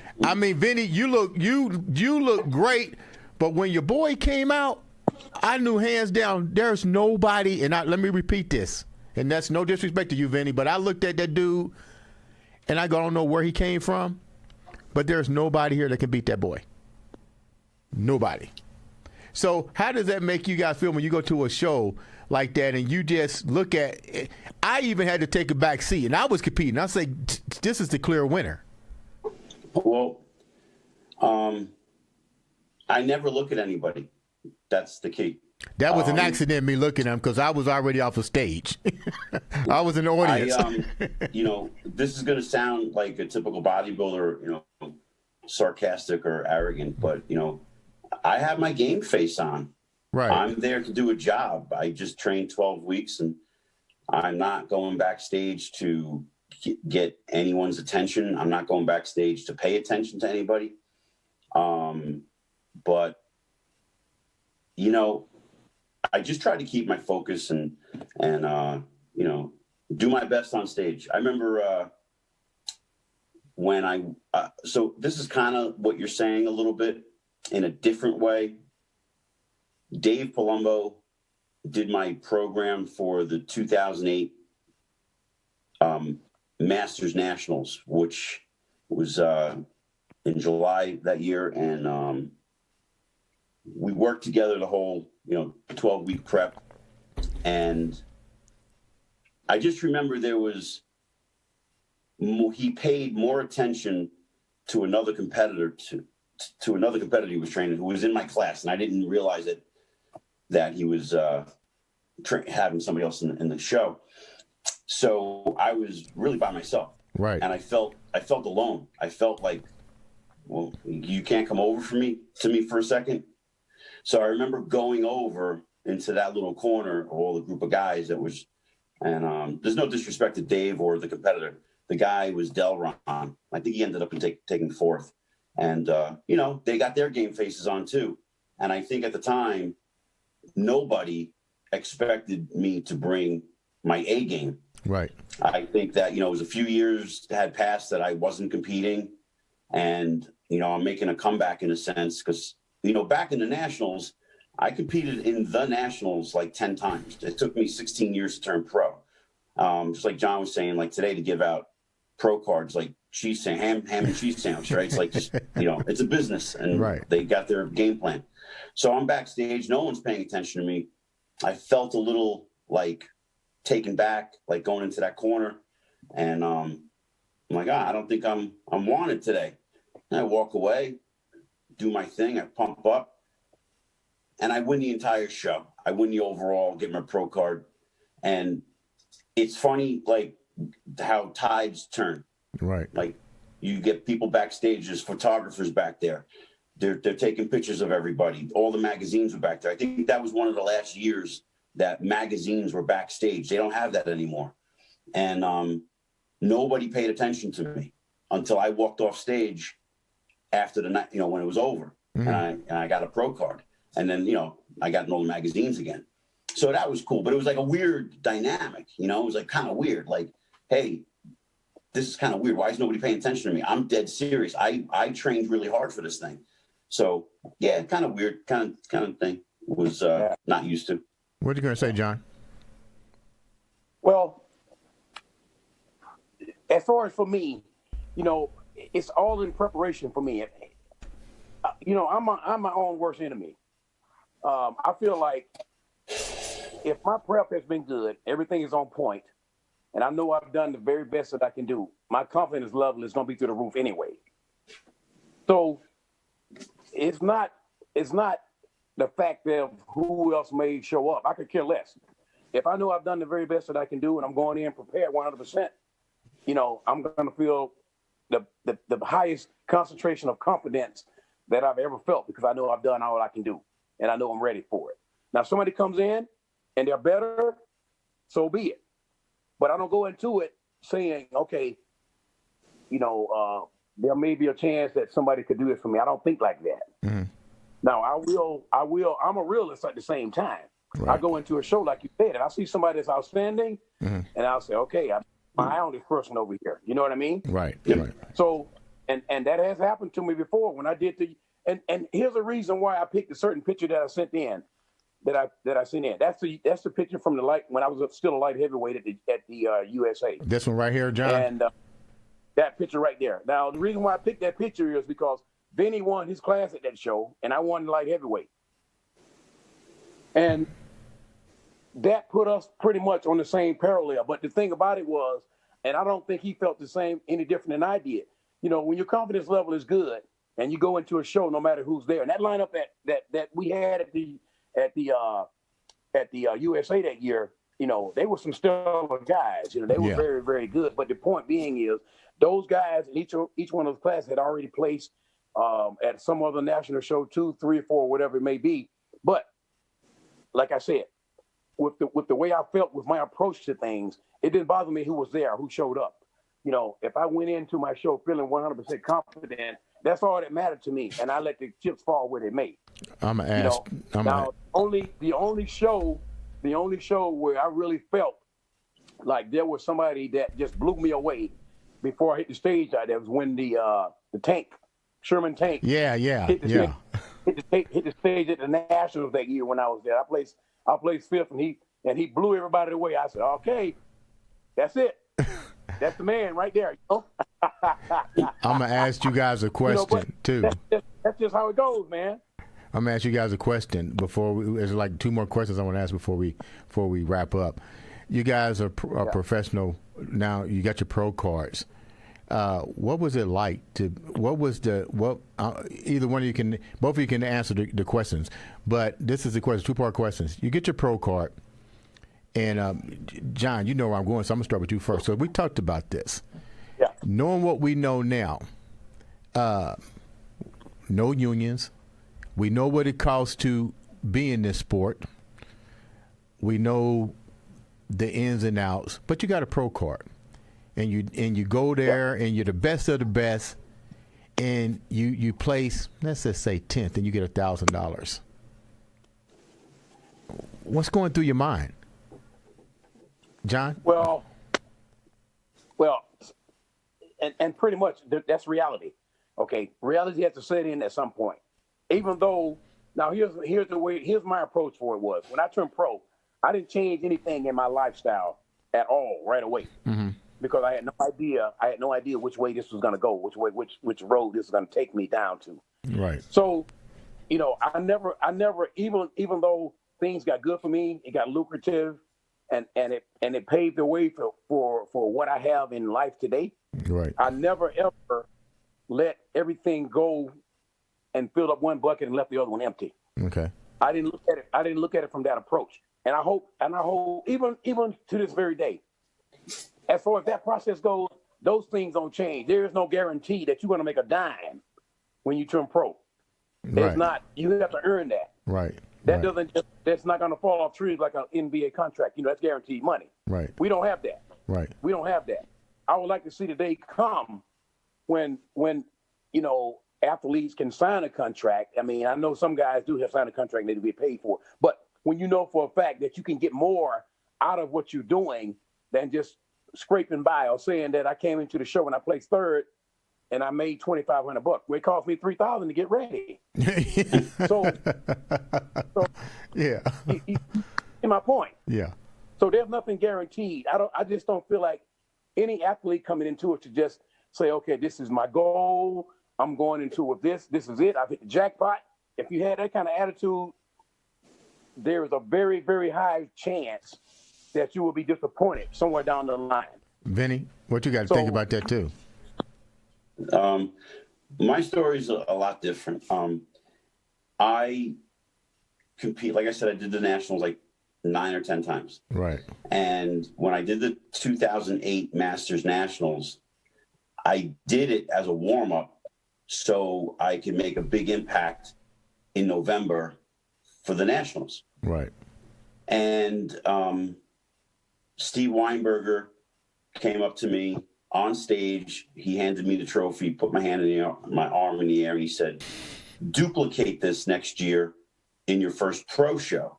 Vinny, you look great, but when your boy came out, I knew hands down there's nobody. And let me repeat this, and that's no disrespect to you, Vinny, but I looked at that dude and I don't know where he came from, but there's nobody here that can beat that boy. Nobody. So how does that make you guys feel when you go to a show like that and you just look at it? I even had to take a back seat, and I was competing. I say, this is the clear winner. Well, I never look at anybody. That's the key. That was an accident, me looking at him, because I was already off the stage. I was in the audience. This is going to sound like a typical bodybuilder, sarcastic or arrogant, but, I have my game face on. Right. I'm there to do a job. I just trained 12 weeks, and I'm not going backstage to get anyone's attention. I'm not going backstage to pay attention to anybody. But, I just try to keep my focus and do my best on stage. I remember when so this is kind of what you're saying a little bit in a different way. Dave Palumbo did my program for the 2008 Masters Nationals, which was in July that year. And we worked together the whole, 12-week prep. And I just remember he paid more attention to another competitor, to another competitor he was training, who was in my class. And I didn't realize that he was having somebody else in the show. So I was really by myself. Right. And I felt alone. I felt like, well, you can't come over to me for a second. So I remember going over into that little corner of all the group of guys and there's no disrespect to Dave or the competitor. The guy was Delron. I think he ended up taking fourth. And, they got their game faces on too. And I think at the time, nobody expected me to bring my A game. Right. I think that, it was a few years had passed that I wasn't competing. And, I'm making a comeback in a sense because, back in the Nationals, I competed in the Nationals like 10 times. It took me 16 years to turn pro. Just like John was saying, like today to give out pro cards, like ham and cheese sandwich, right? It's like, just, it's a business and right. They got their game plan. So I'm backstage. No one's paying attention to me. I felt a little like taken back, like going into that corner. And I'm like, I don't think I'm wanted today. And I walk away, do my thing. I pump up and I win the entire show. I win the overall, get my pro card. And it's funny, like how tides turn. Right. Like you get people backstage, there's photographers back there. They're taking pictures of everybody. All the magazines were back there. I think that was one of the last years that magazines were backstage. They don't have that anymore. And nobody paid attention to me until I walked off stage after the night, when it was over. Mm-hmm. And I got a pro card. And then, I got in all the magazines again. So that was cool. But it was like a weird dynamic, it was like kind of weird. Like, hey, this is kind of weird. Why is nobody paying attention to me? I'm dead serious. I trained really hard for this thing. So yeah, kind of weird, kind of thing. Was not used to. What are you going to say, John? Well, as far as for me, it's all in preparation for me. I'm my own worst enemy. I feel like if my prep has been good, everything is on point, and I know I've done the very best that I can do, my confidence level is going to be through the roof anyway. So it's not the fact of who else may show up. I could care less. If I know I've done the very best that I can do and I'm going in prepared 100%, I'm going to feel the highest concentration of confidence that I've ever felt because I know I've done all I can do and I know I'm ready for it. Now, if somebody comes in and they're better, so be it. But I don't go into it saying, okay, there may be a chance that somebody could do this for me. I don't think like that. Mm-hmm. Now, I'm a realist at the same time. Right. I go into a show like you said, and I see somebody that's outstanding, mm-hmm. and I'll say, okay, I'm my only person over here. You know what I mean? Right. Right. So, and that has happened to me before when I did and here's a reason why I picked a certain picture that I sent in, that I sent in. That's the picture from the light when I was still a light heavyweight at the USA. This one right here, John. And that picture right there. Now, the reason why I picked that picture is because Vinny won his class at that show, and I won light heavyweight. And that put us pretty much on the same parallel. But the thing about it was, and I don't think he felt any different than I did. When your confidence level is good and you go into a show, no matter who's there, and that lineup that we had at the USA that year, they were some stellar guys. They were very, very good. But the point being is, those guys in each one of those classes had already placed at some other national show, 2, 3, 4, whatever it may be. But like I said, with the way I felt with my approach to things, it didn't bother me who was there, who showed up. If I went into my show feeling 100% confident, that's all that mattered to me, and I let the chips fall where they may. I'm gonna ask. The only show where I really felt like there was somebody that just blew me away before I hit the stage out there was when the tank, Sherman Tank. Hit the stage at the Nationals that year when I was there. I placed fifth, and he blew everybody away. I said, okay, that's it. That's the man right there. I'm gonna ask you guys a question too. That's just how it goes, man. I'm gonna ask you guys a question there's like 2 more questions I want to ask before we wrap up. You guys are professional now. You got your pro cards. What was it like either one of you both of you can answer the questions, but this is the question, 2-part questions. You get your pro card, and John, you know where I'm going, so I'm gonna start with you first. So we talked about this. Yeah. Knowing what we know now, no unions. We know what it costs to be in this sport. We know the ins and outs, but you got a pro card. And you go there, and you're the best of the best, and you place, let's just say 10th, and you get $1,000. What's going through your mind, John? Well, and pretty much that's reality. Okay, reality has to set in at some point. Even though, now here's my approach for it was when I turned pro, I didn't change anything in my lifestyle at all right away. Mm-hmm. Because I had no idea which way this was going to go, which road this was going to take me down to. Right. So, I never, even though things got good for me, it got lucrative, and it paved the way for what I have in life today. Right. I never ever let everything go and filled up one bucket and left the other one empty. Okay. I didn't look at it from that approach, and I hope even to this very day. As far as that process goes, those things don't change. There is no guarantee that you're going to make a dime when you turn pro. There's not. You have to earn that. Right. That's not going to fall off trees like an NBA contract. That's guaranteed money. Right. We don't have that. Right. We don't have that. I would like to see the day come when athletes can sign a contract. I mean, I know some guys do have signed a contract and they do get paid for it. But when you know for a fact that you can get more out of what you're doing than just scraping by or saying that I came into the show and I placed third and I made $2,500. Well, it cost me $3,000 to get ready. so yeah. You my point. Yeah. So there's nothing guaranteed. I just don't feel like any athlete coming into it to just say, okay, this is my goal. I'm going into it with this. This is it. I've hit the jackpot. If you had that kind of attitude, there is a very, very high chance that you will be disappointed somewhere down the line. Vinny, what you got to think about that too? My story is a lot different. I compete, like I said, I did the nationals like 9 or 10 times. Right. And when I did the 2008 Masters Nationals, I did it as a warm-up so I could make a big impact in November for the Nationals. Right. And Steve Weinberger came up to me on stage. He handed me the trophy, put my arm in the air, and he said, duplicate this next year in your first pro show.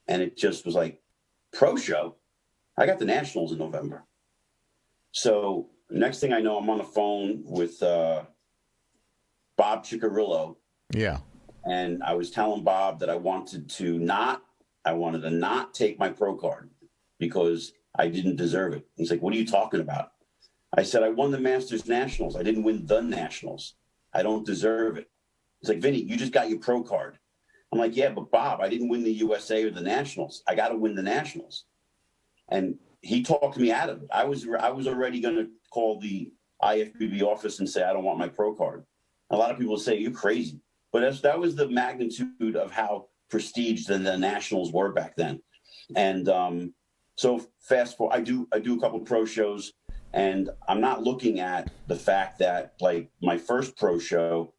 And it just was like, pro show? I got the Nationals in November. So next thing I know, I'm on the phone with Bob Ciccarillo. Yeah. And I was telling Bob that I wanted to not take my pro card because I didn't deserve it. He's like, what are you talking about? I said, I won the Masters Nationals. I didn't win the Nationals. I don't deserve it. He's like, Vinny, you just got your pro card. I'm like, yeah, but Bob, I didn't win the USA or the Nationals. I got to win the Nationals. And he talked me out of it. I was already going to call the IFBB office and say, I don't want my pro card. A lot of people say, you're crazy. But that was the magnitude of how prestiged the Nationals were back then. And so fast forward, I do a couple of pro shows, and I'm not looking at the fact that, like, my first pro show,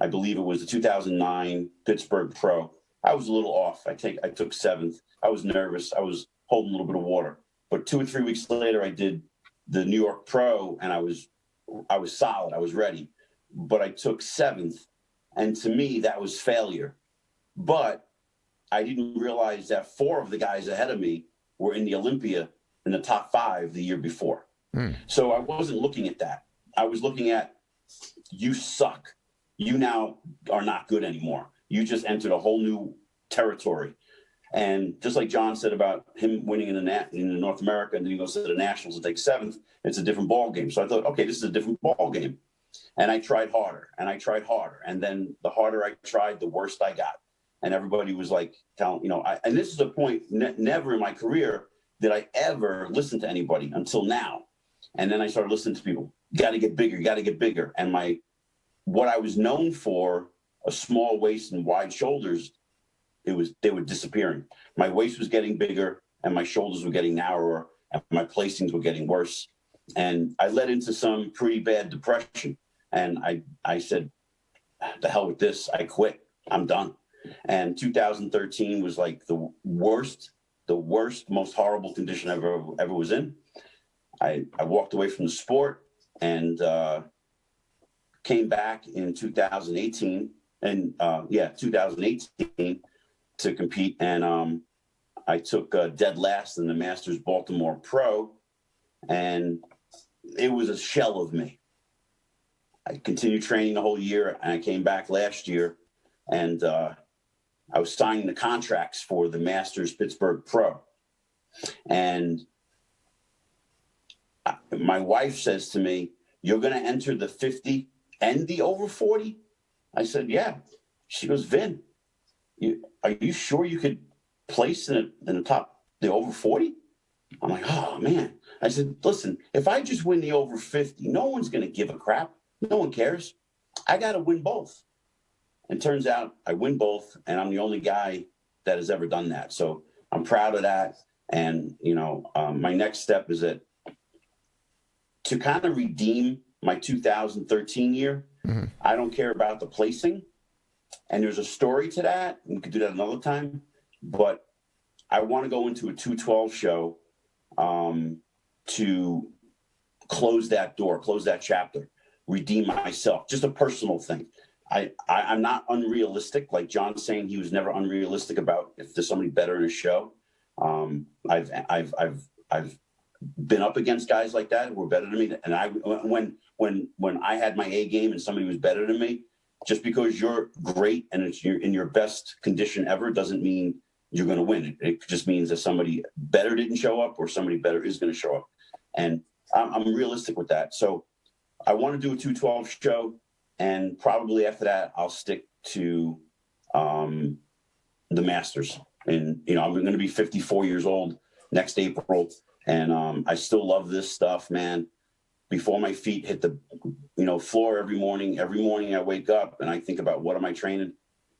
I believe it was the 2009 Pittsburgh Pro, I was a little off. I took 7th. I was nervous. I was holding a little bit of water. But 2 or 3 weeks later, I did the New York Pro, and I was solid. I was ready. But I took 7th. And to me, that was failure. But I didn't realize that 4 of the guys ahead of me were in the Olympia in the top 5 the year before. So I wasn't looking at that. I was looking at, you suck. You now are not good anymore. You just entered a whole new territory. And just like John said about him winning in the North America, and then he goes to the Nationals and takes 7th, it's a different ball game. So I thought, okay, this is a different ball game. And I tried harder, and I tried harder. And then the harder I tried, the worse I got. And everybody was like, and this is the point, never in my career did I ever listen to anybody until now. And then I started listening to people, got to get bigger, got to get bigger. And what I was known for, a small waist and wide shoulders, they were disappearing. My waist was getting bigger, and my shoulders were getting narrower, and my placings were getting worse. And I led into some pretty bad depression. And I said, the hell with this. I quit. I'm done. And 2013 was like the worst, most horrible condition I ever was in. I walked away from the sport and came back in 2018 to compete. And I took dead last in the Masters Baltimore Pro, and it was a shell of me. I continued training the whole year, and I came back last year, and I was signing the contracts for the Masters Pittsburgh Pro. And my wife says to me, you're going to enter the 50 and the over 40? I said, yeah. She goes, Vin, are you sure you could place in the top, the over 40? I'm like, oh, man. I said, listen, if I just win the over 50, no one's going to give a crap. No one cares. I got to win both. And turns out I win both, and I'm the only guy that has ever done that. So I'm proud of that. And, my next step is to kind of redeem my 2013 year. Mm-hmm. I don't care about the placing. And there's a story to that. We could do that another time. But I want to go into a 212 show to close that door, close that chapter, redeem myself. Just a personal thing. I'm not unrealistic. Like John's saying, he was never unrealistic about if there's somebody better in a show. I've been up against guys like that who were better than me. And when I had my A game and somebody was better than me, just because you're great and you're in your best condition ever doesn't mean you're going to win. It just means that somebody better didn't show up or somebody better is going to show up. And I'm realistic with that. So I want to do a 212 show. And probably after that, I'll stick to the Masters. And, I'm going to be 54 years old next April. And I still love this stuff, man. Before my feet hit the, floor every morning I wake up and I think about what am I training?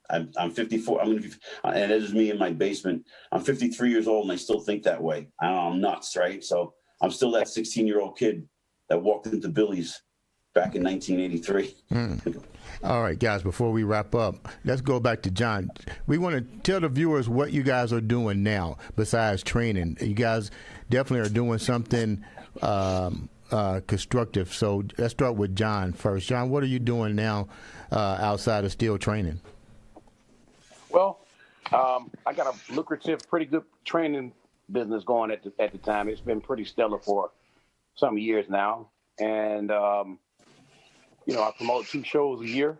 I'm 54. And it is me in my basement. I'm 53 years old and I still think that way. I don't know, I'm nuts, right? So I'm still that 16-year-old kid that walked into Billy's back in 1983. All right, guys, before we wrap up, let's go back to John. We want to tell the viewers what you guys are doing now besides training. You guys definitely are doing something constructive. So let's start with John first. John, what are you doing now outside of still training? Well, I got a lucrative, pretty good training business going at the time. It's been pretty stellar for some years now. And, I promote 2 shows a year.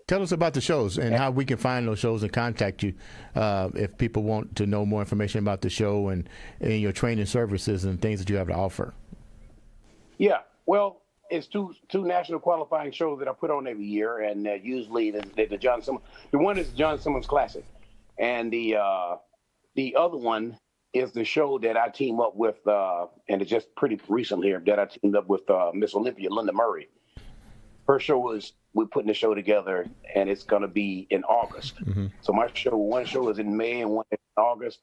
Tell us about the shows and how we can find those shows and contact you if people want to know more information about the show and your training services and things that you have to offer. Yeah, well, it's two national qualifying shows that I put on every year, and usually the John Simmons. The one is the John Simmons Classic, and the other one is the show that I team up with, and it's just pretty recent here that I teamed up with Miss Olympia, Linda Murray. Her show we're putting the show together, and it's going to be in August. Mm-hmm. So one show is in May and one is in August.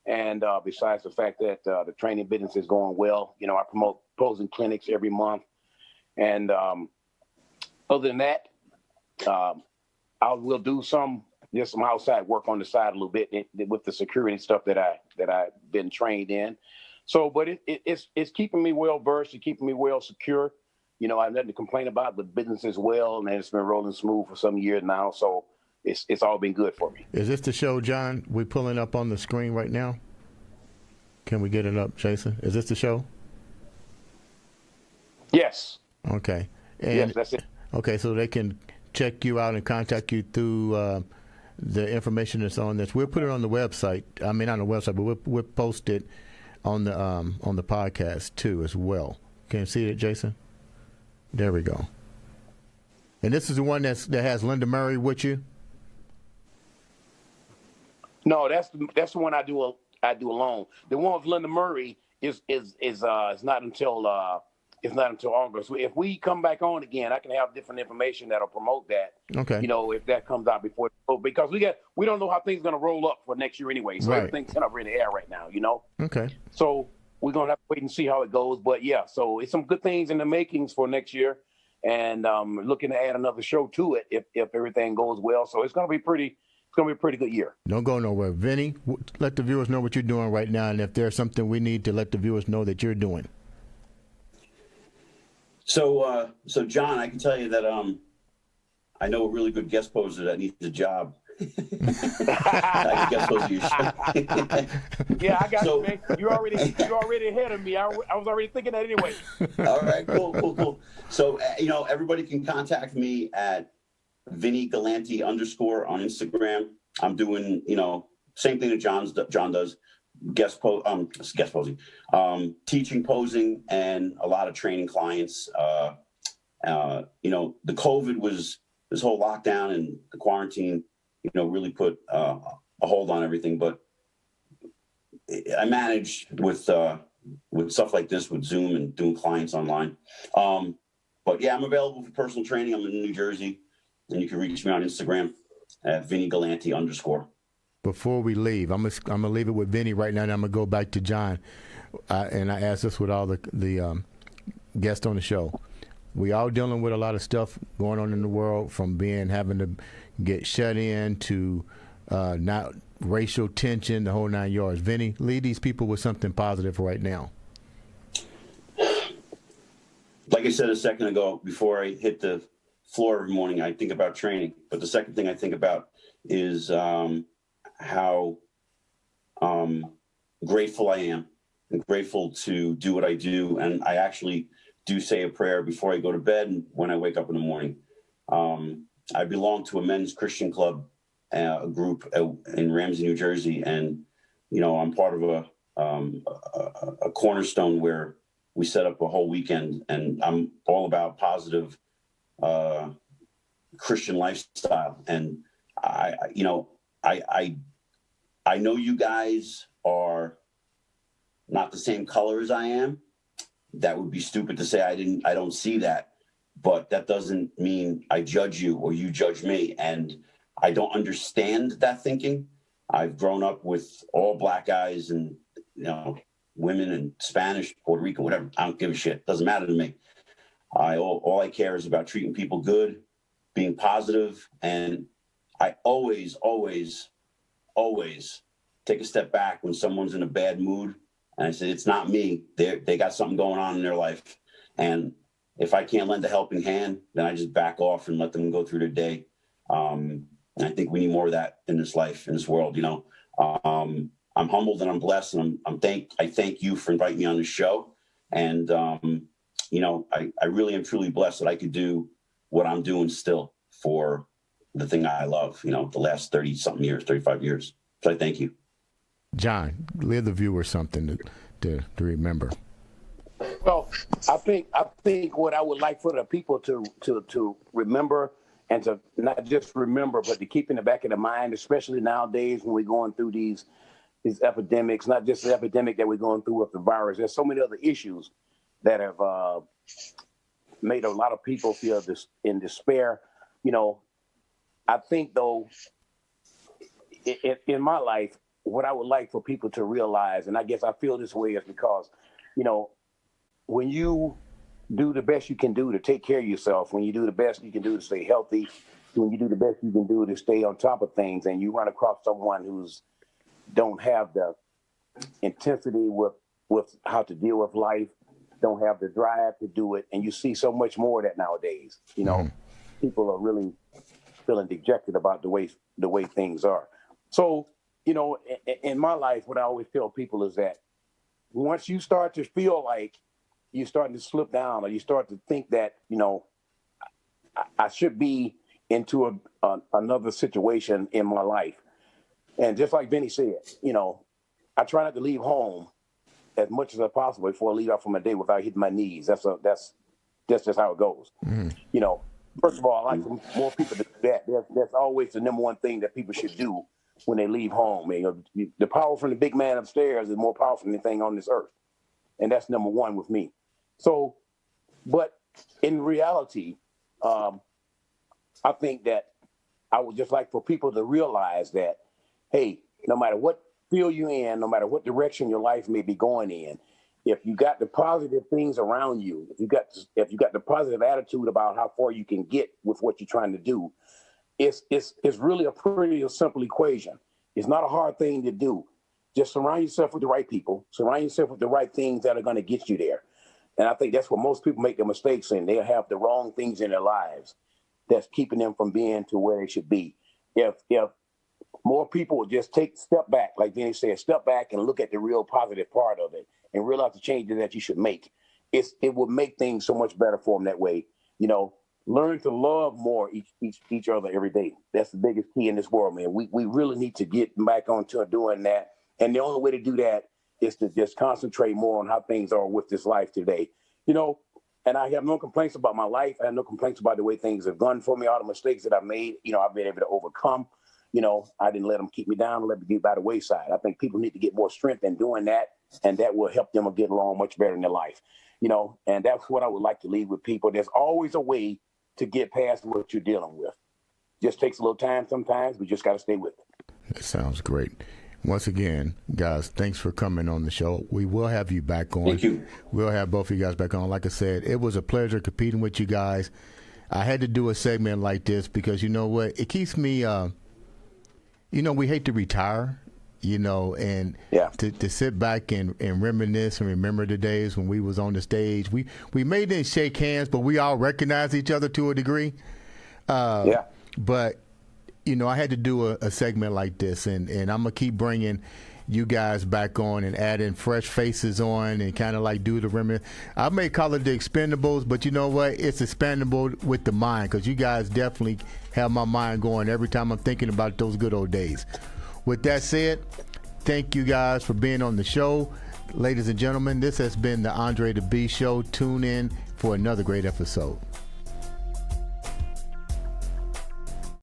And besides the fact that the training business is going well, I promote posing clinics every month. And other than that, I will do some outside work on the side a little bit with the security stuff that I've been trained in. So, but it's keeping me well versed, it's keeping me well secure. I have nothing to complain about, but business is well, and it's been rolling smooth for some years now. So it's all been good for me. Is this the show, John? We're pulling up on the screen right now. Can we get it up, Jason? Is this the show? Yes. Okay. And, yes, that's it. Okay, so they can check you out and contact you through the information that's on this. We'll put it on the website. I mean, not on the website, but we'll post it on the podcast too as well. Can you see it, Jason? There we go. And this is the one that has Linda Murray with you? No, that's the one I do alone. The one with Linda Murray is not until August. If we come back on again, I can have different information that'll promote that. Okay. If that comes out before, because we don't know how things are going to roll up for next year anyway. So everything's kind of in the air right now. Okay. So we're going to have to wait and see how it goes. But yeah, so it's some good things in the makings for next year, and looking to add another show to it if everything goes well. So it's going to be a pretty good year. Don't go nowhere. Vinny, let the viewers know what you're doing right now, and if there's something we need to let the viewers know that you're doing. So John, I can tell you that I know a really good guest poser that needs a job. I can guest poser your show. Yeah, I got you, man. You're already ahead of me. I was already thinking that anyway. All right, cool. So everybody can contact me at Vinny Galanti _ on Instagram. I'm doing same thing that John does. Guest posing, teaching posing, and a lot of training clients. The COVID was this whole lockdown and the quarantine, really put a hold on everything. But I managed with stuff like this with Zoom and doing clients online. But yeah, I'm available for personal training. I'm in New Jersey, and you can reach me on Instagram at Vinny Galanti _ Before we leave, I'm gonna leave it with Vinny right now, and I'm gonna go back to John. And I ask this with all the guests on the show. We all dealing with a lot of stuff going on in the world, from having to get shut in to not racial tension, the whole 9 yards. Vinny, lead these people with something positive right now. Like I said a second ago, before I hit the floor every morning, I think about training. But the second thing I think about is how grateful I am. I'm grateful to do what I do. And I actually do say a prayer before I go to bed and when I wake up in the morning. I belong to a men's Christian club, a group in Ramsey, New Jersey. And, I'm part of a cornerstone where we set up a whole weekend, and I'm all about positive Christian lifestyle. And I know you guys are not the same color as I am. That would be stupid to say I don't see that, but that doesn't mean I judge you or you judge me. And I don't understand that thinking. I've grown up with all black guys and, women and Spanish, Puerto Rican, whatever. I don't give a shit. Doesn't matter to me. All I care is about treating people good, being positive, and I always, always, always take a step back when someone's in a bad mood. And I say, it's not me. They got something going on in their life. And if I can't lend a helping hand, then I just back off and let them go through their day. And I think we need more of that in this life, in this world. I'm humbled and I'm blessed, and I thank you for inviting me on the show. And, I really am truly blessed that I could do what I'm doing still for the thing I love, the last 30 something years, 35 years. So I thank you. John, leave the viewer something to remember. Well, I think what I would like for the people to remember, and to not just remember, but to keep in the back of the mind, especially nowadays when we're going through these epidemics, not just the epidemic that we're going through with the virus. There's so many other issues that have made a lot of people feel in despair. I think, though, in my life, what I would like for people to realize, and I guess I feel this way, is because, when you do the best you can do to take care of yourself, when you do the best you can do to stay healthy, when you do the best you can do to stay on top of things, and you run across someone who's don't have the intensity with how to deal with life, don't have the drive to do it, and you see so much more of that nowadays. People are really feeling dejected about the way things are. So, in my life, what I always tell people is that once you start to feel like you're starting to slip down, or you start to think that, I should be into another situation in my life. And just like Vinny said, I try not to leave home as much as possible before I leave out for my day without hitting my knees. That's just how it goes. First of all, I like for more people to do that. That's always the number one thing that people should do when they leave home. The power from the big man upstairs is more powerful than anything on this earth. And that's number one with me. So, but in reality, I think that I would just like for people to realize that, hey, no matter what field you're in, no matter what direction your life may be going in, if you got the positive things around you, if you got the positive attitude about how far you can get with what you're trying to do, it's really a pretty simple equation. It's not a hard thing to do. Just surround yourself with the right people, surround yourself with the right things that are going to get you there. And I think that's where most people make their mistakes in. They have the wrong things in their lives that's keeping them from being to where they should be. If more people would just step back, like Vinny said, step back and look at the real positive part of it and realize the changes that you should make, it would make things so much better for them that way. Learn to love more each other every day. That's the biggest key in this world, man. We really need to get back onto doing that. And the only way to do that is to just concentrate more on how things are with this life today. And I have no complaints about my life. I have no complaints about the way things have gone for me, all the mistakes that I've made, I've been able to overcome. I didn't let them keep me down, let me get by the wayside. I think people need to get more strength in doing that, and that will help them get along much better in their life. And that's what I would like to leave with people. There's always a way to get past what you're dealing with. Just takes a little time sometimes, but just got to stay with it. That sounds great. Once again, guys, thanks for coming on the show. We will have you back on. Thank you. We'll have both of you guys back on. Like I said, it was a pleasure competing with you guys. I had to do a segment like this because you know what? It keeps me, we hate to retire, and to sit back and reminisce and remember the days when we was on the stage. We may didn't shake hands, but we all recognize each other to a degree. But I had to do a segment like this, and I'm going to keep bringing you guys back on and adding fresh faces on and kind of like do the remnant. I may call it the Expendables, but you know what? It's expandable with the mind because you guys definitely have my mind going every time I'm thinking about those good old days. With that said, thank you guys for being on the show. Ladies and gentlemen, this has been the Andre The Beast Show. Tune in for another great episode.